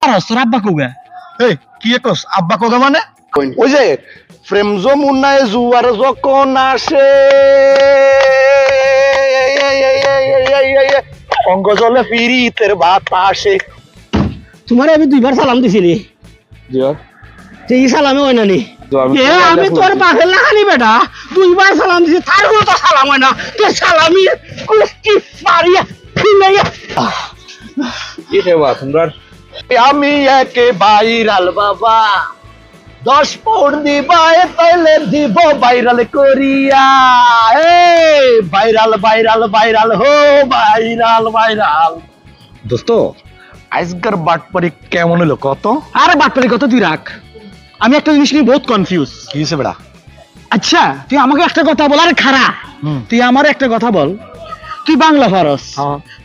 তোর আব্বা কোগা? এই কি কস আব্বা কোগা মানে? ওই যে প্রেম যমুনায় জুয়ার যখন আসে অঙ্গ জলে পিরিতের বাতাসে। তোমারে আমি দুইবার সালাম দিছিলি, এই সালামে হয় না নি? আমি তোর বাপের লাগানি বেটা, দুইবার সালাম দিছি, তার তো সালাম হয় না। তোর সালামি কুস্তি মারিয়া ফিলাইয়া আমি একে ভাইরাল বাবা, 10 পাউন্ড দিবাই তাইলে দিব ভাইরাল করিয়া। ভাইরাল ভাইরাল ভাইরাল হো ভাইরাল ভাইরাল। দোস্ত আজকের বাটপারি কেমন হলো কত? আরে বাটপারি কত তুই রাখ, আমি একটা জিনিস নিয়ে বহুত কনফিউজ। কি হয়েছে বেড়া? আচ্ছা তুই আমাকে একটা কথা বল। আরে খারা, তুই আমার একটা কথা বল। তুই বাংলা পারস,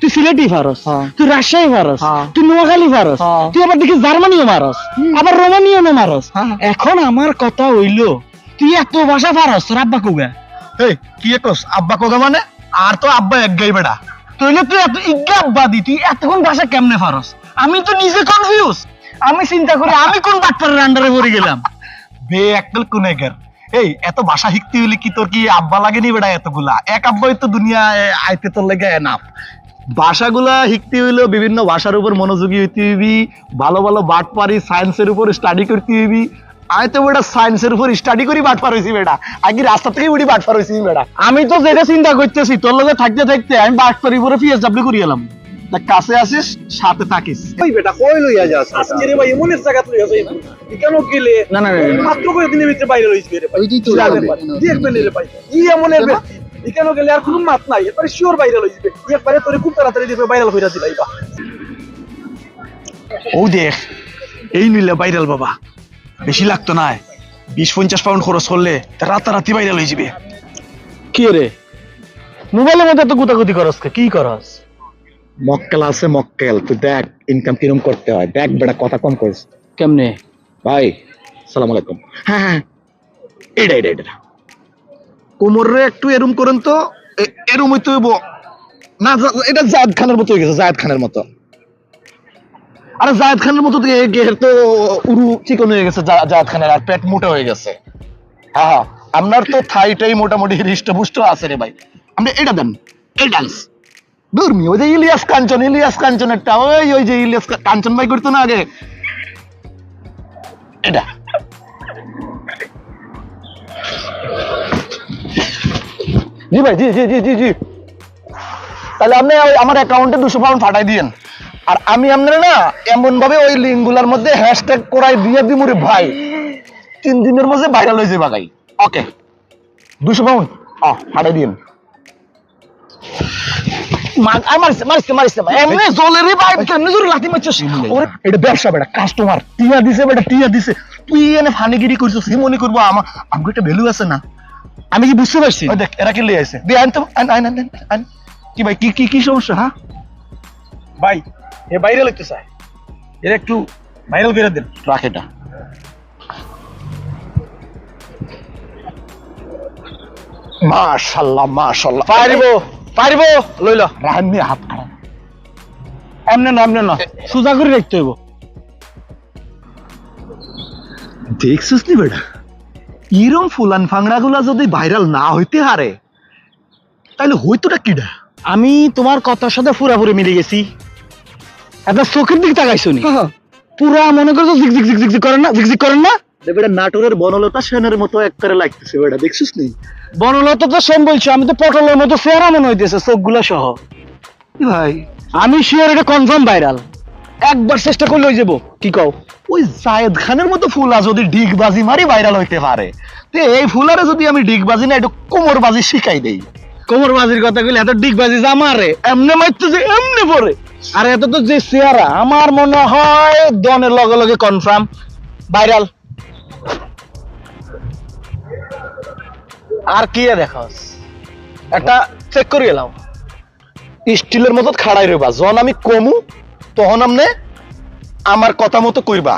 তুই সিলেটি পারস, তুই রাজশাহী পারস, তুই নোয়াখালী পারস, তুই আবার দেখি জার্মানিও মারস, আবার রোমানিয়ানও মারস। এখন আমার কথা হইলো, তুই এত ভাষা পারস, তোর আব্বা কোগা? এই কি কস আব্বা কোগা মানে? আর তো আব্বা এক গাই বেড়া। তাইলে তুই এত ইজ্ঞা আব্বা দি, তুই এতক্ষণ ভাষা কেমনে পারস? আমি তো নিজে কনফিউজ। আমি চিন্তা করি আমি কোন বাটপারের আন্ডারে পড়ে গেলাম। বে একদল কুনেগার। এই এত ভাষা শিখতে হইলে কি তোর কি আব্বা লাগেনি বেড়া? এতগুলা এক আব্বাই তো দুনিয়ায় আইতে তোর লেগে এনাফ। ভাষাগুলা শিখতে হইলেও বিভিন্ন ভাষার উপর মনোযোগী হইতে হইবি, ভালো ভালো বাটপারি সায়েন্সের উপর স্টাডি করতে হইবি। আমি তো বেটা সায়েন্সের উপর স্টাডি করি বাটপার হইছি বেটা, আগে রাস্তা থেকে উড়ি বাটপার হইছি বেটা। আমি তো যেটা চিন্তা করতেছি, তোর লগে থাকতে থাকতে আমি বাটপারি উপরে পিএসডব্লিউ করি এলাম। কাছে আসিস সাথে থাকিস। ওই বেটা কই লইয়া যাস আজকে রে ভাই এমন এক জায়গা লইয়া যাই না কেন গেলে না না মাত্র করে দিনের ভিতরে বাইরে লইছে রে ভাই ওইটাই তো দেখবেন রে ভাই ই এমন এর কেন গেলে আর কোনো মাত নাই এবারে শিওর বাইরে লইবে একবারে তোরে খুব তাড়াতাড়ি দিবে ভাইরাল কইরা দিলাইবা। ও দেখ এই নিলে ভাইরাল বাবা, বেশি লাগতো না, 20-50 পাউন্ড খরচ করলে রাতারাতি ভাইরাল হয়ে যাবে। কি রে মোবাইলের মধ্যে তো গুতাগুতি করস, কি করস? মক্কেল আছে মক্কেল, তুই দেখ ইনকাম কিরম করতে হয়। দেখ বেটা কথা কম করিস। কেমনে ভাই সালাম আলাইকুম। হ্যাঁ হ্যাঁ এটা এটা এটা কোমরে একটু এরম করেন তো, এরম হইতে হইব না। এটা জায়েদ খানের মতো হয়ে গেছে, জায়েদ খানের মতো। আরে জায়েদ খানের মতো গের তো উরু চিকন হয়ে গেছে জায়েদ খানের, আর পেট মোটা হয়ে গেছে। হ্যাঁ হ্যাঁ আপনার তো থাইটাই মোটামুটি হৃষ্টপুষ্ট আছে রে ভাই। আপনি এটা দেন, এই ডান্স দুর্মি। ওই যে ইলিয়াস কাঞ্চনেরটা, ওই যে ইলিয়াস কাঞ্চন ভাই করতো না আগে, এটা জি ভাই, জি জি জি জি জি। তাহলে আপনি আমার অ্যাকাউন্টে 200 পাউন্ড পাঠাই দিয়েন, আর আমি আপনার না এমন ভাবে ওই লিঙ্ক গুলার মধ্যে হ্যাশট্যাগ করাই দিয়ে দিমুরে ভাই, 3 দিনের মধ্যে ভাইরাল হয়ে যাবে ভাই। ওকে 200 পাউন্ড পাঠাই দিয়েন। এটা ব্যবসা বেটা, কাস্টমার টিয়া দিছে বেটা, টিয়া দিছে। তুই এনে ফানিগিরি করছিস, কি মনে করবো আমার একটা ভ্যালু আছে না? আমি কি বুঝতে পারছি? দেখ এরা কি লিয়ে আছে, দিয়ে আন তো, আন। কি ভাই কি কি কি সমস্যা? হ্যাঁ ভাই এ ভাইরাল হইতে চায়, এর একটু ভাইরাল করে দেন। রাখ এটা। মাশাআল্লাহ মাশাআল্লাহ, পারিব লইল। রাহান মিয়া হাত খারাপ। এমনে না সোজা করে রাখতে হইব। দেখছিস নি বেটা, ইরম ফুলান ফাংরা গুলা যদি ভাইরাল না হইতে হারে তাহলে হইতোটা কিডা? আমি তোমার কথার সাথে পুরাপুরি মিলে গেছি। আপনার চোখের দিক তাকাইছো নি? পুরা মনে করছো ঝিকঝিক ঝিকঝিক করেন না, ঝিকঝিক করেন না? বেটা নাটোরের বনলতা সেনের মতো একবারে লাগতেছে বেটা, দেখছিস নি? বনলতা তো সেম বলছো, আমি তো পটলের মতো চেহারা মনে হইতেছে চোখগুলা সহ। ভাই আমি শিওর এটা কনফার্ম ভাইরাল, একবার চেষ্টা করলে হয়ে যাবো। কি কও? ওই জায়েদ খানের মতো ফুলা যদি ডিগবাজি মারি ভাইরাল হইতে পারে, তো এই ফুলারে যদি আমি ডিগবাজি না একটু কোমরবাজি শিখাই দেই। কোমর বাজির কথা কইলে এত ডিগবাজি জামারে এমনে মারতেছে এমনে পড়ে। আর এত তো যে চেহারা, আমার মনে হয় দনের লগে লগে কনফার্ম ভাইরাল। আর কি দেখাস, একটা চেক করে এলাম, স্টিলের মতো খাড়াই রইবা। যখন আমি কমু তখন আমনে আমার কথা মতো কইবা।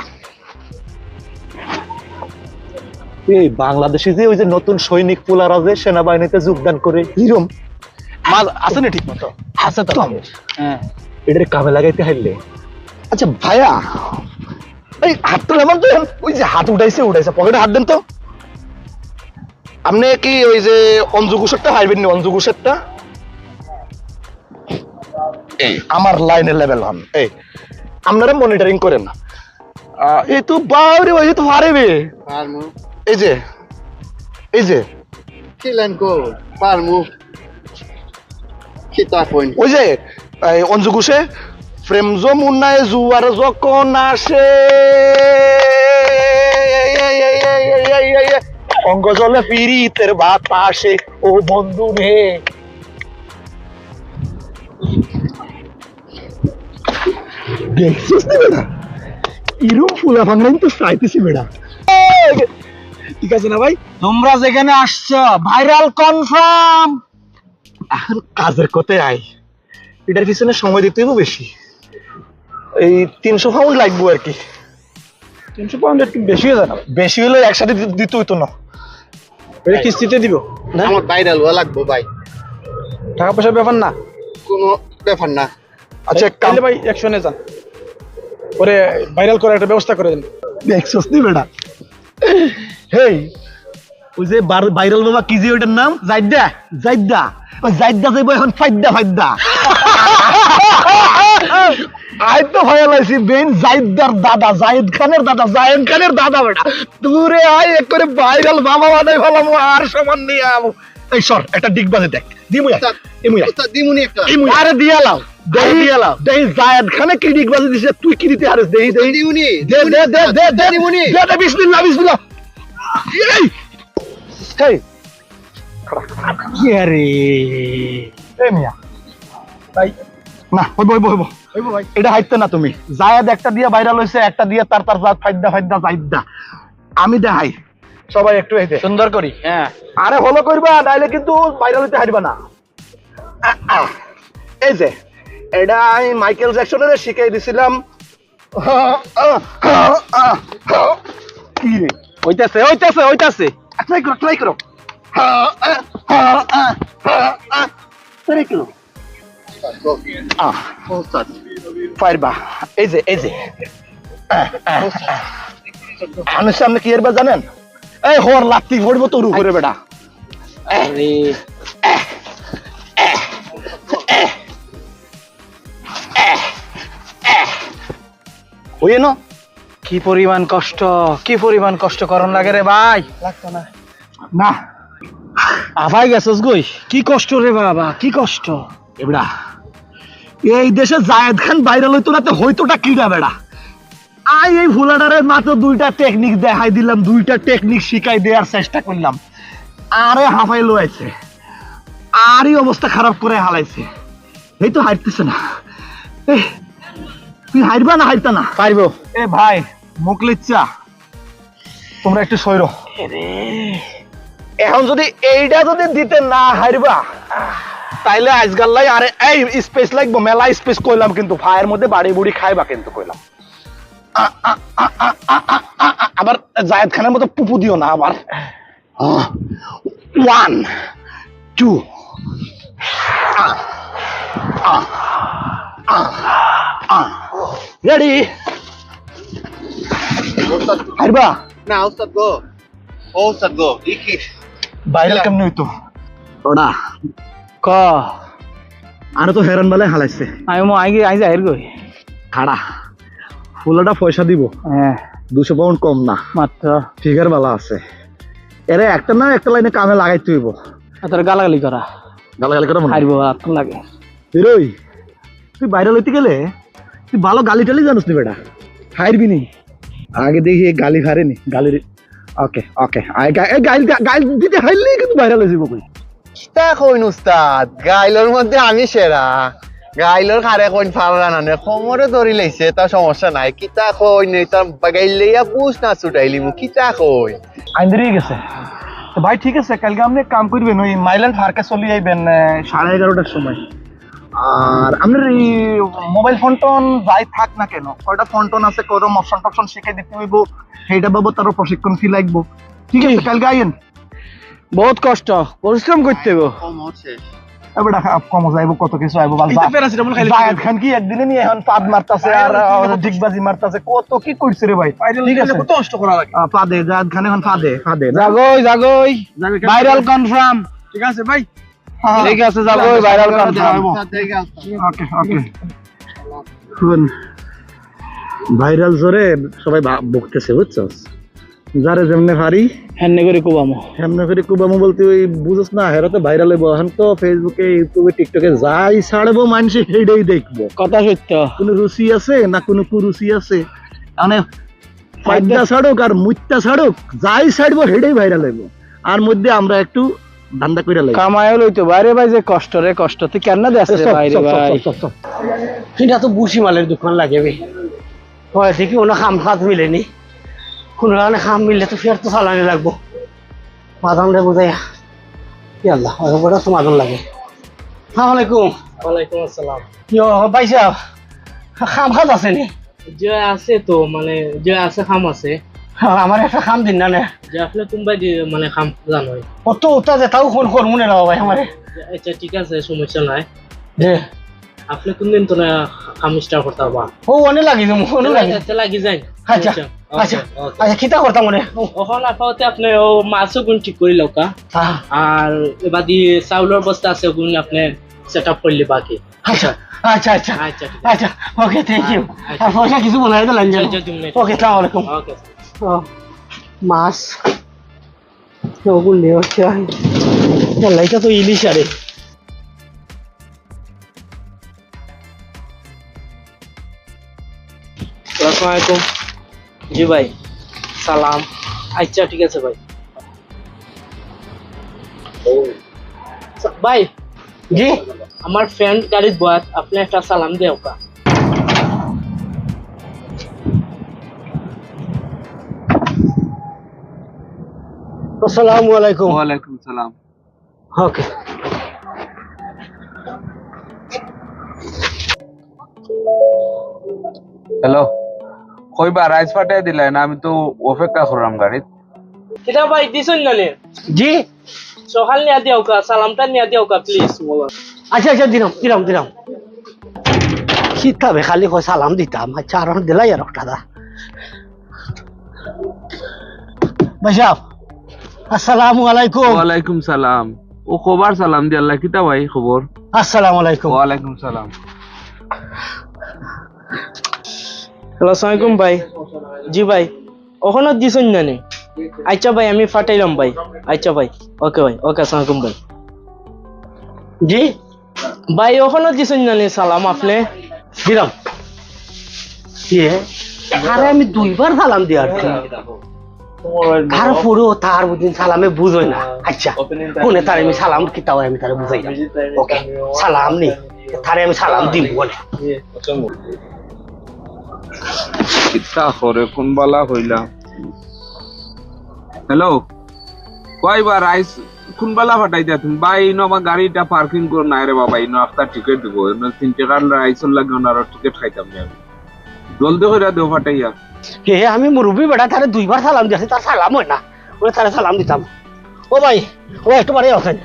এই বাংলাদেশে যে ওই যে নতুন সৈনিক পুলারা যে সেনাবাহিনীতে যোগদান করে হিরম আছে না ঠিক মতো? আছে তো। হ্যাঁ এটার কামে লাগাইতে হাইলে আচ্ছা ভাইয়া, এই হাতটা এমন তো, ওই যে হাত উঠাইছে পকেটে হাত দেন তো। আপনি কি ওই যে অঞ্জু ঘোষেরটা হারবেন না? অঞ্জু ঘোষেরটা এই আমার লাইনের লেভেল হন, এই আপনারা মনিটরিং করেন না। এই তো বাউরে, ওই তো হারেবে। এই যে এই যে ওই যে অঞ্জু ঘোষে প্রেম যমুনায় জুয়ার যখন আসে, অঙ্গ জলে পিরিতের বাতাসে, ও বন্ধু রে। দেখছিস না বেটা, এরম ফুলা ভাঙলেন তো চাইতেছি বেটা। ঠিক আছে না ভাই? তোমরা যেখানে আসছো ভাইরাল কনফার্ম। এখন কাজের কথায় আয়, এটার পিছনে সময় দিতে হবে বেশি, এই 300 পাউন্ড লাগবো আর কি। 300 পাউন্ড একটু বেশি হয়ে যায় না? বেশি হলে একসাথে দিতে হইতো না। এটা কিস্তিতে দিব? আমার ভাইরাল হওয়া লাগবে ভাই, টাকা পয়সার ব্যাপার না, কোনো ব্যাপার না। আচ্ছা তাহলে ভাই অ্যাকশনে যান, পরে ভাইরাল করার একটা ব্যবস্থা করে দেন। দেখছস নি বেটা, হেই ওই যে ভাইরাল বাবা কি যে ওইটার নাম জাইদা, জাইদা ওই জাইদা যাইবো এখন ফাইদা ফাইদা। আই তো ভাইরাল আইছি বেন জাইদার দাদা, জায়েদ খানের দাদা, জায়েদ খানের দাদা বেটা। দূরে আই এক করে ভাইরাল বাবা বানাই ফেলাম আর সমান নিয়ে আমু। এই সর একটা ডিগ বাজে দেখ, দিমুয়া দিমুয়া ওস্তাদ দিমুনি একটা, আরে দিয়া লাও, দেই দিয়া লাও, দেই জায়েদ খানে কি ডিগ বাজে দিছে, তুই কি দিতে হারিস? দেই দেই দিমুনি দে দে দে দে দে দিমুনি। দে দে বিসমিল্লাহ বিসমিল্লাহ। এই এই কি আরে এই মিয়া ভাই না হইব হইব হইব হইব ভাই। এটা হাইতে না তুমি। জায়েদ একটা দিয়ে ভাইরাল হইছে, একটা দিয়ে তার তার জাত ফাইদা ফাইদা জাইদা। আমি দেখাই সবাই একটু হইতে সুন্দর করি। হ্যাঁ আরে ফলো করবা, নাইলে কিন্তু ভাইরাল হইতে হারবা না। এই যে এটা আমি মাইকেল জ্যাকসনের শিখাই দিছিলাম। কি রে হইতাছে হইতাছে হইতাছে। ট্রাই করো ট্রাই করো ট্রাই করো। ওস্তাদ পারবা। এই যে এই যে আমার সামনে কি এরবা জানেন? এই হর লাত্তি পড়বো তোর উপরে বেটা। আরে ওই না কি পরিমাণ কষ্ট, কি পরিমাণ কষ্ট করন লাগে রে ভাই। লাগতো না। না আভাই গেছস গই, কি কষ্ট রে বাবা, কি কষ্ট। এবড়া এই দেশে জায়েদ খান ভাইরাল হইতো না তো হইতোটা কিডা বেড়া। আই এই ফুলাডারের মাত্র দুইটা টেকনিক দেখাই দিলাম, দুইটা টেকনিক শিখাই দেওয়ার চেষ্টা করলাম, আরে হাফাই লোয়াইছে, আরই অবস্থা খারাপ করে হালাইছে। এই তো হারতেছে না। এ, তুই হারবা না হারতা না? পারবো। এ ভাই মুখ লিচ্ছা, তোমরা একটু সইর। এখন যদি এইটা যদি দিতে না হারবা তাইলে আজকাল্লাই আরে এই স্পেস লাগবো, মেলা স্পেস কইলাম কিন্তু ফায়ের মধ্যে বাড়ি বুড়ি খাইবা কিন্তু কইলাম। আবার জায়েদ খানের মতো পুপু দিও না আবার। 1 2 রেডি হারবা না ওস্তাদ গো, ওস্তাদ গো দেখি ভাইরাল কেমনে হইতো ওটা ক আরো তো হেরান বেলায় হালাইছে। আমি মো আই আই যাই গই খাড়া ফুলাটা পয়সা দিব, হ্যাঁ 200 পাউন্ড কম না, মাত্র। ফিগার বালা আছে। এরে একটা না একটা লাইনে কামে লাগাইতে হইব। তোর গালাগালি করা গালাগালি করে মনে হারবো আত্ম লাগে। রই তুই বাইরে লইতে গেলে তুই ভালো গালি টালি জানিস নি বেটা, হারবি নি। আগে দেখি এই গালি হারেনি গালি। ওকে ওকে গাইল দিতে হারলি কিন্তু ভাইরাল হয়ে যাবো কই। কিতা কইন উস্তাদ, গাইলর মধ্যে আমি সেরা। গাইলর খারে কইন ফালরা না খমরে ধরি লাইছে, তা সমস্যা নাই। কিতা কইন তা গাইলেয়া বুঝ না ছুটাইলি মু, কিতা কই আইন দিয়ে গেছে তো ভাই। ঠিক আছে কালকে আপনি এক কাম করবেন, ওই মাইল্যান্ড পার্কে চলে যাইবেন 11:30টার সময়। আর আপনার এই মোবাইল ফোন টোন যাই থাক না কেন, কয়টা ফোন টোন আছে কোনো অপশন টপশন শিখাই দিতে হইব, সেইটা বাবদ তারও প্রশিক্ষণ ফি লাগবো। ঠিক আছে কালকে আইন। বহুত কষ্ট, পরিশ্রম করতে হবে। খমর শেষ। এবার কম যাইব কত কিছু আইব এই যে প্যারাসিটামল খাইলে জায়েদ খান কি একদিনে নিয়ে এখন পাদ মারতাছে আর ডিগবাজি মারতাছে কত কি করছে রে ভাই ঠিক আছে কত কষ্ট করা লাগে পাদে জায়েদ খান এখন পাদে জাগোই জাগোই ভাইরাল কনফার্ম ঠিক আছে ভাই ঠিক আছে জাগোই ভাইরাল কনফার্ম ওকে ওকে শুন ভাইরাল জোরে সবাই বকতেছে বুঝছস যারে যেমনে পারি হেন্নে করে কুবামো এমনি করে কুবামো বলতে ওই বুঝছ না হেরা তো ভাইরাল হইব এখন তো ফেসবুকে ইউটিউবে টিকটকে যাই ছাড়বো মানুষ সেইটাই দেখবো কথা সত্য কোনো রুচি আছে না কোনো কুরুচি আছে মানে ফায়দা ছাড়ুক আর মুত্যা ছাড়ুক যাই ছাড়বো সেটাই ভাইরাল হইব আর মধ্যে আমরা একটু ধান্দা করে লাগি কামায় লইতো বাইরে ভাই যে কষ্ট রে কষ্ট তুই কেন দেশ রে বাইরে ভাই এটা তো বুসি মালের দোকান লাগে বে হয় দেখি ওনা খাম খাত মিলেনি কোন কারণে খাম মিললে তো ফের তো চালানি লাগবো মাদান রে বোঝাইয়া কি আল্লাহ ওটা তো মাদান লাগে সালাম আলাইকুম ওয়ালাইকুম আসসালাম ইয়ো ভাই সাহেব খাম খাত আছে নি যে আছে তো মানে যে আছে খাম আছে আমার একটা খাম দিন না যে আপনি কোনবাই মানে খাম জানোই অত ওটা যে তাও ফোন করবো না ভাই আমারে আচ্ছা ঠিক আছে সমস্যা নাই যে আপনি কোনদিন তো না খাম স্টার্ট করতে পারবা ও অনেক লাগি যাবো অনেক লাগি লাগি যাই আচ্ছা আচ্ছা আচ্ছা খিতা করতাম মনে ওখান আপাতত আপনি ও মাছও গুণ ঠিক করে লওকা আর এবার দিয়ে চাউলের বস্তা আছে গুণ আপনি সেট আপ করলে বাকি আচ্ছা আচ্ছা আচ্ছা আচ্ছা ঠিক আচ্ছা ওকে থ্যাংক ইউ আর পয়সা কিছু বলাই দিলেন আছে ওকে আসসালামু আলাইকুম ওকে মাছ ওগুলো হচ্ছে এটা তো ইলিশ আরে আসসালামু আলাইকুম জি ভাই সালাম আচ্ছা ঠিক আছে ভাই ভাই জি আমার ফ্রেন্ড গাড়ির বয়াত আপনি একটা সালাম দেও কা আসসালামু আলাইকুম ওয়ালাইকুম সালাম ওকে হ্যালো কইবা রাইস ফাটাই দিলেন আমি তো অপেক্ষা করলাম গাড়িত কিটা ভাই দিছুন না নে জি সকাল নিয়া দিও কা সালামটা নিয়া দিও কা প্লিজ বলো আচ্ছা আচ্ছা দিলাম শীতকালে খালি কয় সালাম দিতাম আচ্ছা আর দিলাই আর দাদা ভাই সাহেব আসসালামু আলাইকুম ওয়ালাইকুম সালাম ও খবর সালাম দি আল্লাহ কিতা ভাই খবর আসসালামু আলাইকুম ওয়ালাইকুম সালাম হ্যালো আসসালামু ভাই জি ভাই ওখানে দিছুন না নে আচ্ছা ভাই আমি ফাটাইলাম ভাই আচ্ছা ভাই ওকে আসসালামু ভাই জি ভাই ওখানে দিছুন না নে সালাম আপনি দিলাম আরে আমি দুইবার সালাম দিয়ার তারপরেও তার বুঝিন সালামে বুঝোই না আচ্ছা কোনে তার আমি সালাম কিতাও আমি তারে বুঝাই না ওকে সালাম নি তারে আমি সালাম দিব বলে কিতা করে কোন বালা হইলা হ্যালো কয়বার রাইস কোন বালা ফাটাই দিয়া তুমি ভাই ইনো আমার গাড়িটা পার্কিং কর নাই রে বাবা ইনো একটা টিকেট দিব ইনো 3 টাকার রাইসল লাগে ওনার টিকেট খাইতাম না আমি জলদি কইরা দেও ফাটাইয়া হে আমি মুরব্বী বেটা তারে দুইবার সালাম দিয়েছি তার সালাম হয় না ওরে তারে সালাম দিতাম ও ভাই ও একটু বারে আসেন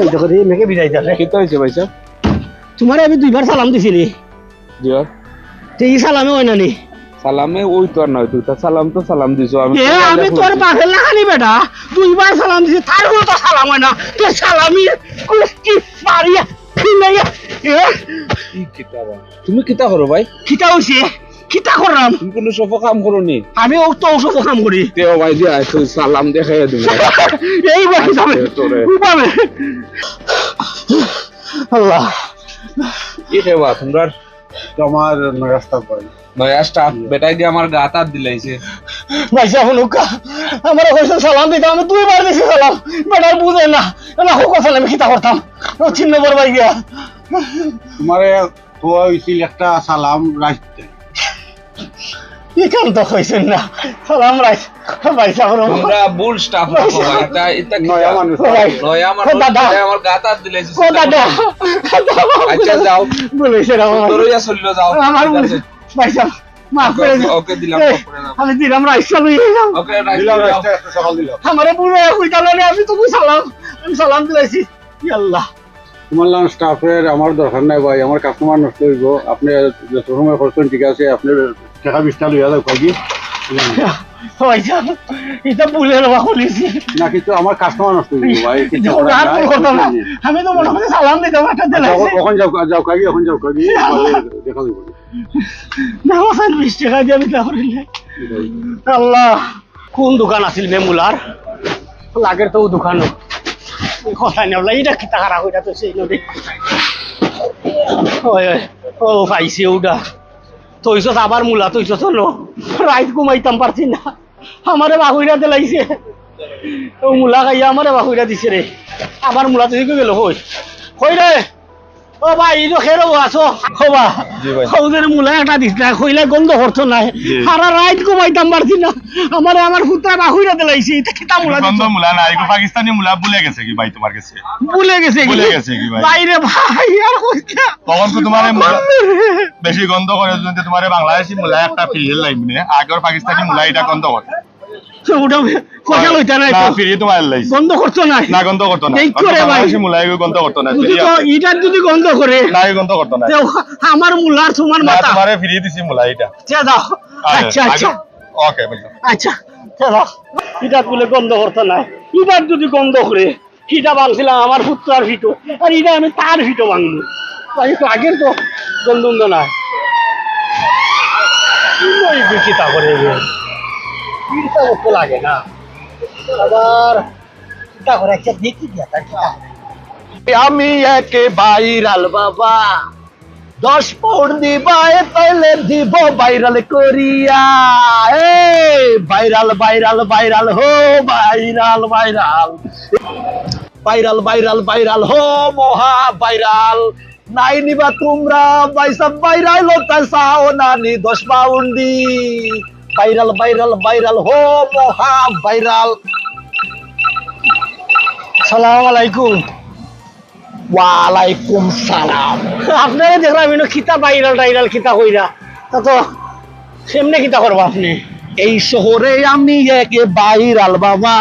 দেখো রে মেকে বিদায় দিলে কিতা হইছে ভাই সাহেব তোমারে আমি দুইবার সালাম দিছিলি জি তে এই সালামে হয় না নি সালামে ওই তো আর নয় তুই তো সালাম দিছো আমি আমি তোর পাখের লাগানি বেটা দুইবার সালাম দিছি তার কোনো তো সালাম হয় না তোর সালামি কি পারিয়া ফিলাইয়া তুমি কিতা করো ভাই কিতা হইছে কিতা করলাম তুমি কোনো সফ কাম করো নি আমি ও তো ওষুধ কাম করি তেও ভাই যে তুই সালাম দেখাই দিবি এই বসে যাবে তোরে উপাবে আল্লাহ কি দেবা তোমরা তোমার রাস্তা পাই নয়া স্টাফ বেটা গিয়ে আমার গাত হাত দিলাইছে ভাইসা হলুকা আমার কইছে সালাম দিতাম আমি দুইবার দিছি সালাম বেটা বুঝে না না হোক সালাম আমি কিতা করতাম ও চিহ্ন বড় গিয়া তোমারে তোয়া হইছিল একটা সালাম রাখতে ইকান তো কইছেন না সালাম রাইস ভাইসা হলো তোমরা বুল স্টাফ রাখো ভাই এটা এটা নয়া মানুষ নয়া মানুষ দাদা আমার গাত হাত দিলাইছে ও দাদা আচ্ছা যাও বলেছে না তোরইয়া চললো যাও আমার ভাইসা মাফ করে দিও। ওকে দিলাম, এই, মাফ করে দাও। আমি দিলাম রাইসা লই যাও। ওকে রাইস দিলাম দাও। রাইসটা একটা সকাল দিলাম। আমারে বুঝে কইতালো না, আমি তো আমি সালাম দিলাইছি। ইয়া আল্লাহ, তোমার লান স্টাফের আমার দরকার নাই ভাই, আমার কাস্টমার নষ্ট হইব। আপনি যত সময় করছেন ঠিক আছে, আপনি টাকা 20টা লইয়া যাও কাকি হইছা এটা ভুলে রবা খুলিছি। না, কিন্তু আমার কাস্টমার নষ্ট হইব ভাই, কিছু এটা করার আর নাই। করতো না। আমি তো মনে করে সালাম দিতাম একটা দিলাইছি। এখন যাও কাকি, এখন যাও কাকি, দেখা দিব। না আমার 20 টাকা দিয়ে আমি তাহলে আল্লাহ, কোন দোকান আছিল বে মুলার? লাগের তো দোকান কথা নেবলা, এটা কি টাকা রাখো, এটা তো সেই নদী। ওই ও পাইছে ওটা তৈছ আবার মূলা তৈছ চলো, রাইত ঘুমাইতাম পারছি না, আমারে বাহুইরা দিলাইছে। ও মূলা খাইয়া আমারে বাহুইরা দিছে রে, আবার মূলা তুই গেল কই কই রে? ও ভাই ইনো খেরো আছো হবা ওদের মূলা একটা দিস না, কইলে গন্ধ করতো না, সারা রাইত ঘুমাইতাম পারছি না, আমারে আমার পুত্রা বাহুইরা দিলাইছে। এটা কিতা মূলা গন্ধ মুলা না, এগুলো পাকিস্তানি মুলা ভুলে গেছে কি ভাই তোমার কাছে? ভুলে গেছে ভুলে গেছে কি ভাই? বাইরে ভাই আর কইতা তখন তো তোমার বেশি গন্ধ করে যদি তোমার বাংলাদেশি মুলা একটা ফিরিয়ে লাগবে, আগের পাকিস্তানি মুলা এটা গন্ধ করে ওটা কথা লইতা নাই না, তো, ফিরিয়ে তোমার লাগছে গন্ধ করতো না, না, গন্ধ করতো না। এই করে ভাই। বাংলাদেশি মুলা এগুলো গন্ধ করতো না, বুঝি তো ইটার যদি গন্ধ করে না এগুলো গন্ধ করতো না। তো আমার মুলার তোমার না, মাথা তোমারে ফিরিয়ে দিছি মুলা এটা। আচ্ছা দাও, আচ্ছা আচ্ছা ওকে বুঝলাম। আচ্ছা দাও, এটা বলে গন্ধ করতো না, ইটার যদি গন্ধ করে হিটা ভাঙছিলাম আমার পুত্রার ভিটো, আর এটা আমি তার ভিটো ভাঙবো, আগের তো গন্ধ না চিন্তা করে চিন্তা করতে লাগে না, আবার চিন্তা করে একটা দেখি আমি একে ভাইরাল বাবা, 10 পাউন্ড দিবাই তাইলে দিব ভাইরাল করিয়া। ভাইরাল ভাইরাল ভাইরাল হো, viral viral viral viral viral হো, মহা ভাইরাল। নাই নিবা তোমরা বাইসা ভাইরাল চাও নানি 10 পাউন্ড দি। ভাইরাল ভাইরাল ভাইরাল হো, মহা ভাইরাল। সালাম আলাইকুম। ওয়ালাইকুম সালাম। আপনারা দেখলাম এনে খিতা ভাইরাল টাইরাল খিতা কইরা, তা তো সেমনে খিতা করবো আপনি? এই শহরে আমি একে ভাইরাল বাবা,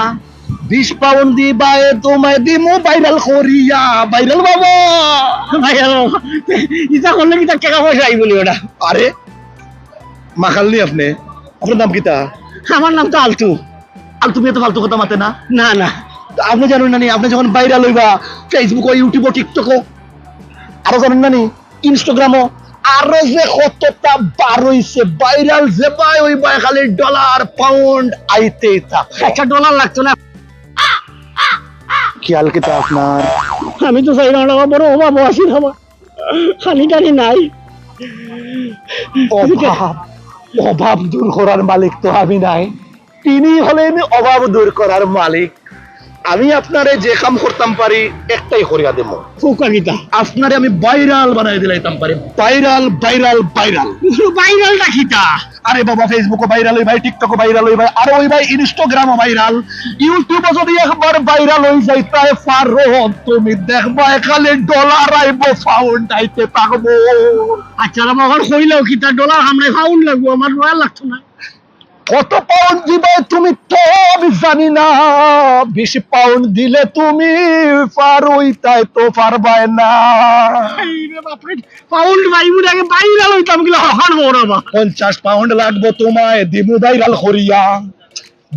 20 পাউন্ড দিবাই তোমায় দিমু ভাইরাল করিয়া। ভাইরাল বাবা, ভাইরাল ইটা করলে কি তার টাকা পয়সা আইব নি ওটা? আরে মাখালনি আপনি, আপনার নাম কিতা? আমার নাম তো আলতু। আর তুমি এত ফালতু কথা মাতে না। না না, আপনি জানেন না নি, আপনি যখন ভাইরাল হইবা ফেসবুক ও ইউটিউব ও টিকটক ও, আরো জানেন না নি ইনস্টাগ্রামও, আরো যে কতটা বার হইছে ভাইরাল, যে ভাই ওই ভাই খালি ডলার পাউন্ড আইতেই থাকে। $1 লাগতো না। খেয়াল কিতা আপনার? আমি তো চাই না বড় অভাব আছি না, খালি টানি নাই। অভাব, অভাব দূর করার মালিক তো আমি নাই, তিনি হলেন অভাব দূর করার মালিক। আমি আপনারে যে কাম করতাম পারি একটাই করিয়া দেব, ফুকা গীতা আপনারে আমি ভাইরাল বানাই দিলাইতাম পারি। ভাইরাল ভাইরাল ভাইরাল ভাইরালটা খিতা। আরে বাবা, ফেসবুকও ভাইরাল হই ভাই, টিকটকও ভাইরাল হই ভাই, আর ওই ভাই ইনস্টাগ্রামও ভাইরাল, ইউটিউবও যদি একবার ভাইরাল হই যাই তাই পারো তুমি দেখবা খালি ডলার আইবো পাউন্ড আইতে থাকবো। আচ্ছা আমার কইলেও খিতা ডলার আমরা ফাউন্ড লাগবো, আমার রয়্যাল লাগতো না। কত পাউন্ড দিবে তুমি তো আমি জানি না, 20 পাউন্ড দিলে তুমি পারোই তাই তো পারবাই না। পাউন্ড ভাইবুর আগে ভাইরাল হইতাম গেলে হন বড়বা। 50 পাউন্ড লাগবো তোমায় দিমু ভাইরাল করিয়া,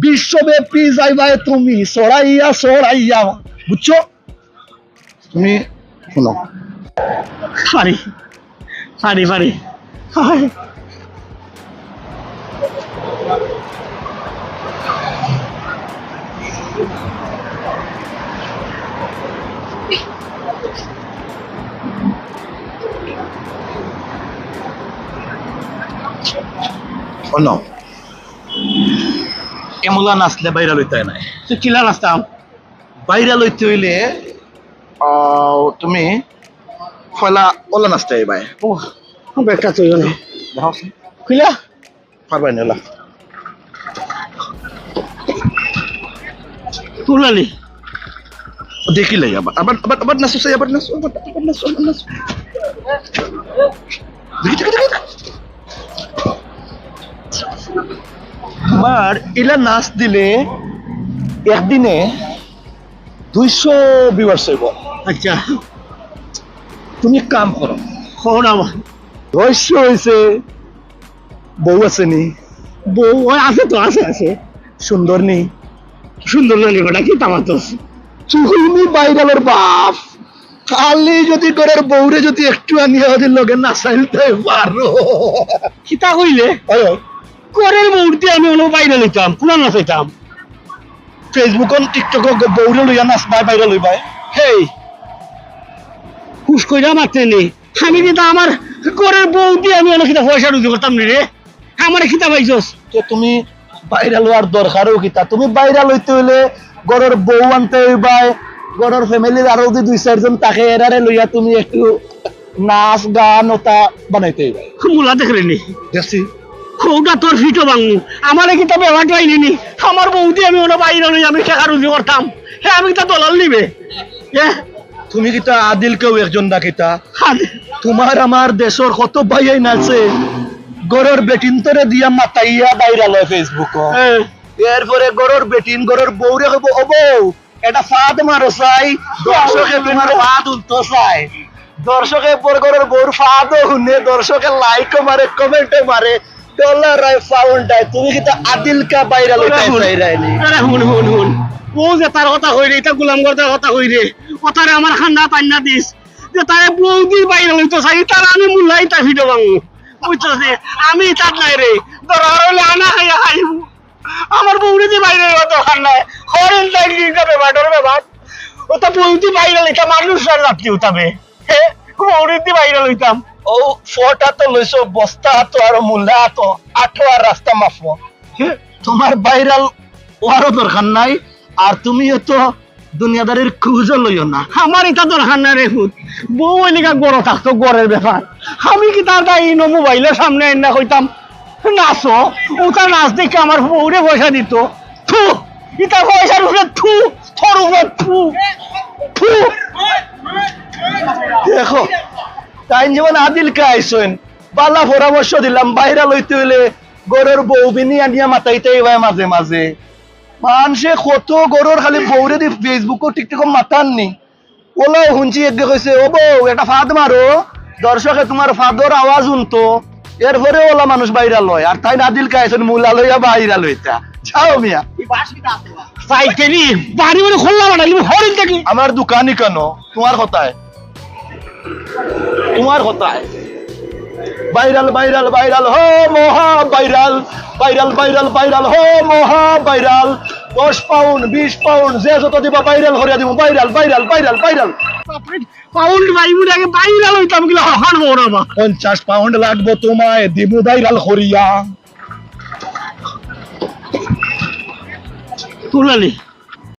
বিশ্বব্যাপী যাইবাই তুমি ছড়াইয়া ছড়াইয়া। বুঝছো? তুমি শোনো, পারি পারি পারি শোনো, এমলা নাচলে ভাইরাল হইতে হয় না। তুই কিলা নাচতাম? ভাইরাল হইতে হইলে তুমি ফলা ওলা নাচতে হইবাই। ও বেটা তুই না কিলা পারবাই না ওলা। তুলানি দেখিলে আবার আবার আবার আবার নাচো, আবার নাচো, আবার নাচো, আবার নাচো। দেখি দেখি দেখি আমার ইলা নাচ দিলে একদিনে 200 ভিউয়ার্স হইব। আচ্ছা তুমি এক কাম করো, হন আমার রহস্য হয়েছে বউ আছে নি? বউ ওই আছে তো, আছে আছে সুন্দর নি? সুন্দর না নিবাটা কি তামাতস তুমি বাইরালের বাপ, খালি যদি ঘরের বউরে যদি একটু আনিয়া ওদের লগে নাচাইতে পারো। কিতা কইলে করের মূর্তি আমি অন্য বাইরে লইতাম পুরান না চাইতাম ফেসবুক টিকটক বউরে লইয়া নাচবাই বাইরে লইবাই। হেই হুশ কইরা মারতে নেই আমি কিন্তু আমার করের বউ দিয়ে আমি অনেক পয়সা রুজি করতাম নি রে আমার খিতা পাইছস তো তুমি বাইরে লওয়ার দরকারও কিতা? তুমি বাইরে লইতে হইলে ঘরের বউ আনতে হইবাই, ঘরের ফ্যামিলির আরো যদি 2-4 জন থাকে এরারে লইয়া তুমি একটু নাচ গান ওটা বানাইতে হইবাই। মুলা দেখলে নি দেখছি খৌটা তোর ফিটো ভাঙু আমার কিতা ব্যবহার পাইনি নি আমার বউ দিয়ে আমি ওনা বাইরে লই আমি টাকা রুজি করতাম হ্যাঁ আমি তা দলাল নিবে হ্যাঁ তুমি কিতা আদিল কেউ একজন না কিতা? তোমার আমার দেশের কত ভাইয়াই নাচে গরর বেটিন তোরে দিয়া মাতাইয়া বাইরা লয় ফেসবুক। এরপরে গরর বেটিন গরর বউরে কইব ও বউ এটা ফাদ মারো চাই, দর্শকে তোমার ফাদ উল্টো চাই, দর্শকে পর গরর বউর ফাদও শুনে, দর্শকে লাইকও মারে কমেন্টও মারে ডলার আই ফাউন্ড আই। তুমি কিতা আদিল কা বাইরা লইতে চাইরাইনি? আরে হুন হুন হুন ও যে তার কথা হই রে এটা গোলাম গর্দার কথা হই রে ওতারে আমার খান্না পান্না দিস যে তারে বউ দিয়ে বাইরে লইতো চাই তার আমি মুলাই তা ফিটো ভাঙু বুঝছস রে আমি তার নাই রে দরকার হইলে আনা খাইয়া খাইব আমার বউরে দিয়ে বাইরে লইতো দরকার নাই হরেন তাই দিনটা বেবাডর বেবাড ওটা বউ দিয়ে বাইরে লইতাম মানুষ আর রাত্রি উঠাবে হ্যাঁ বউরে দিয়ে বাইরে লইতাম ও ফোটা তো লইছো বস্তা তো আর মুল্লা তো আঠো আর রাস্তা মাফো। তোমার ভাইরাল ওয়ারও দরকার নাই আর তুমিও তো দুনিয়াদারির খুঁজও লইও না। আমার এটা দরকার নাই রে ফুট বউ এলাকা গড় থাকতো গড়ের ব্যাপার আমি কি তার তাই মোবাইলের সামনে এনে কইতাম নাচো ওটা নাচ দেখে আমার বউরে পয়সা দিত থু ইটা পয়সার উপরে থু থর উপরে থু থু দেখো তাই যেমন আদিল কে আইসেন বালা পরামর্শ দিলাম বাইরা লইতে হইলে গরুর বউ বিনি আনিয়া মাতাইতে ভাই মাঝে মাঝে মানুষে কত গরুর খালি বউরে দি ফেসবুক টিকটক মাতাননি ওলো শুনছি এগে কইছে ও বউ এটা ফাদ মারো দর্শকে তোমার ফাদর আওয়াজ শুনতো এরপরে ওলা মানুষ বাইরা লয় আর তাই আদিল কে আইসেন মুলা লইয়া বাইরা লইতা যাও মিয়া সাইকেলি বাড়ি বাড়ি খোলা বানালি হরিণ দেখি আমার দোকানই কেন তোমার কথায় তোমার কথায় ভাইরাল ভাইরাল ভাইরাল হো মহা ভাইরাল ভাইরাল ভাইরাল ভাইরাল হো মহা ভাইরাল 10 পাউন্ড 20 পাউন্ড যে যত দিবা ভাইরাল করিয়া দিব viral viral viral viral pound বাইবুর আগে বাইরে লইতাম গিলা হন বড়বা 50 পাউন্ড লাগবো তোমায় দিব ভাইরাল করিয়া তুলালি